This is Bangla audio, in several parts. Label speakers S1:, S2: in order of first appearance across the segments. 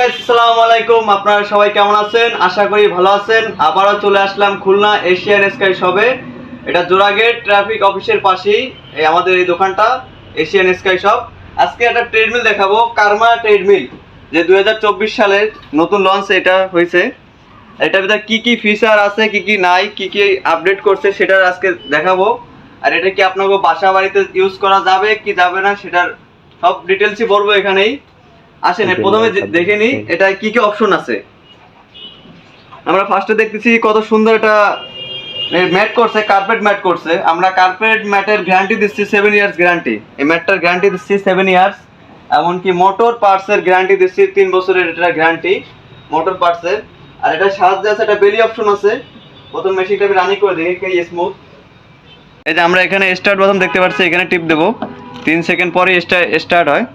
S1: গাইস, আসসালামু আলাইকুম। আপনারা সবাই কেমন আছেন? আশা করি ভালো আছেন। আবারও চলে আসলাম খুলনা এশিয়ান স্কাই শপে। এটা জোড়াগেট ট্রাফিক অফিসের পাশেই আমাদের এই দোকানটা, এশিয়ান স্কাই শপ। আজকে একটা ট্রেডমিল দেখাবো, কার্মা ট্রেডমিল, যে 2024 সালের নতুন লঞ্চ এটা হয়েছে। এটার ভিতরে কি কি ফিচার আছে, কি কি নাই, কি কি আপডেট করছে সেটা আজকে দেখাবো। আর এটা কি আপনাকে বাসা বাড়িতে ইউজ করা যাবে কি যাবে না সেটার সব ডিটেলসই বলবো এখানেই। আসেন প্রথমে দেখে নিই এটা কি কি অপশন আছে। আমরা ফার্স্টে দেখতেছি কত সুন্দর এটা ম্যাট করছে, কার্পেট ম্যাট করছে। আমরা কার্পেট ম্যাটের গ্যারান্টি দিচ্ছি 7 ইয়ার্স গ্যারান্টি। এই ম্যাটটার গ্যারান্টি দিচ্ছি 7 ইয়ার্স। এমনকি মোটর পার্টসের গ্যারান্টি দিচ্ছি 3 বছরের এটা গ্যারান্টি মোটর পার্টসের। আর এটা সাহায্যে আছে একটা বেলি অপশন আছে। প্রথম মেশিনটা আমি রানিং করে দেখি কি স্মুথ। এই যে আমরা এখানে স্টার্ট বাটন দেখতে পাচ্ছি, এখানে টিপ দেবো, 3 সেকেন্ড পরে স্টার্ট হয়।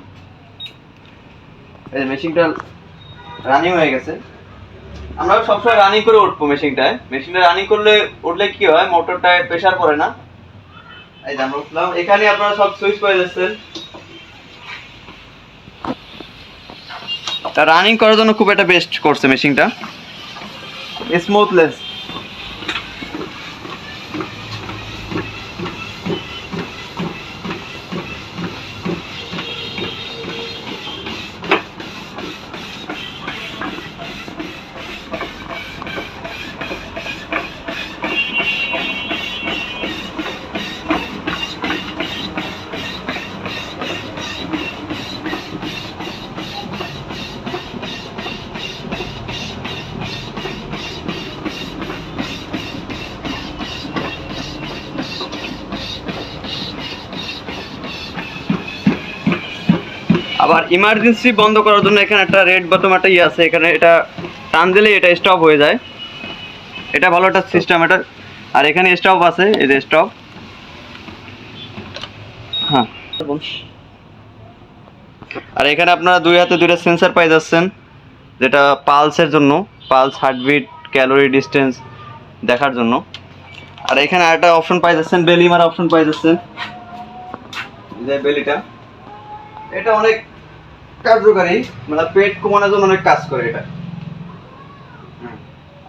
S1: এই মেশিনটা রানিং হয়ে গেছে। আমরা সবসময় রানিং করে উঠবো মেশিনটায়। মেশিনটা রানিং উঠলে কি হয়, মোটরটায় প্রেসার পড়ে না। এই যে আমরা উঠলাম, এখানে আপনারা সব সুইচ পেয়ে যাচ্ছেন। তা রানিং করার জন্য খুব একটা বেস্ট করছে মেশিনটা, স্মুথলেস। আবার ইমার্জেন্সি বন্ধ করার জন্য এখানে একটা রেড বাটন একটা ইয়ে আছে, এখানে এটা টান দিলেই এটা স্টপ হয়ে যায়। এটা ভালো একটা সিস্টেম এটা। আর এখানে স্টপ আছে, এই যে স্টপ। হ্যাঁ, আর এখানে আপনারা দুই হাতে দুইটা সেন্সর পাই যাচ্ছেন, যেটা পালসের জন্য, পালস, হার্টবিট, ক্যালোরি, ডিস্টেন্স দেখার জন্য। আর এখানে আরেকটা অপশন পাই যাচ্ছেন, বেলি মারা অপশন পাই যাচ্ছেন। এই যে বেলিটা, এটা অনেক কার্যকারী, মানে পেট কমানোর জন্য অনেক কাজ করে এটা।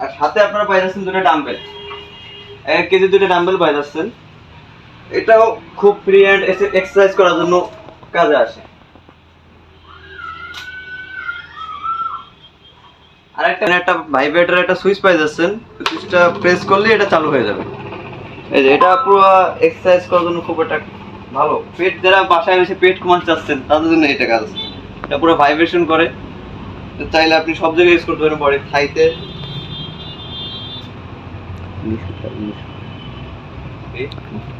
S1: আর সাথে আপনারা পাই যাচ্ছেন দুটো ডাম্বেল, 1 কেজি দুটো ডাম্বেল পাই যাচ্ছেন। এটাও খুব ফ্রি হ্যান্ড এক্সারসাইজ করার জন্য কাজে আসে। আর একটা ভাইব্রেটর একটা সুইচ পাই যাচ্ছেন, সুইচটা প্রেস করলে এটা চালু হয়ে যাবে। এই যে এটা পুরো এক্সারসাইজ করার জন্য খুব একটা ভালো। পেট যারা বাসায় এসে পেট কমাতে চাচ্ছেন তাদের জন্য এটা কাজ। এটা পুরো ভাইব্রেশন করে, চাইলে আপনি সব জায়গায় ইউজ করতে পারেন, বডি থাইতে।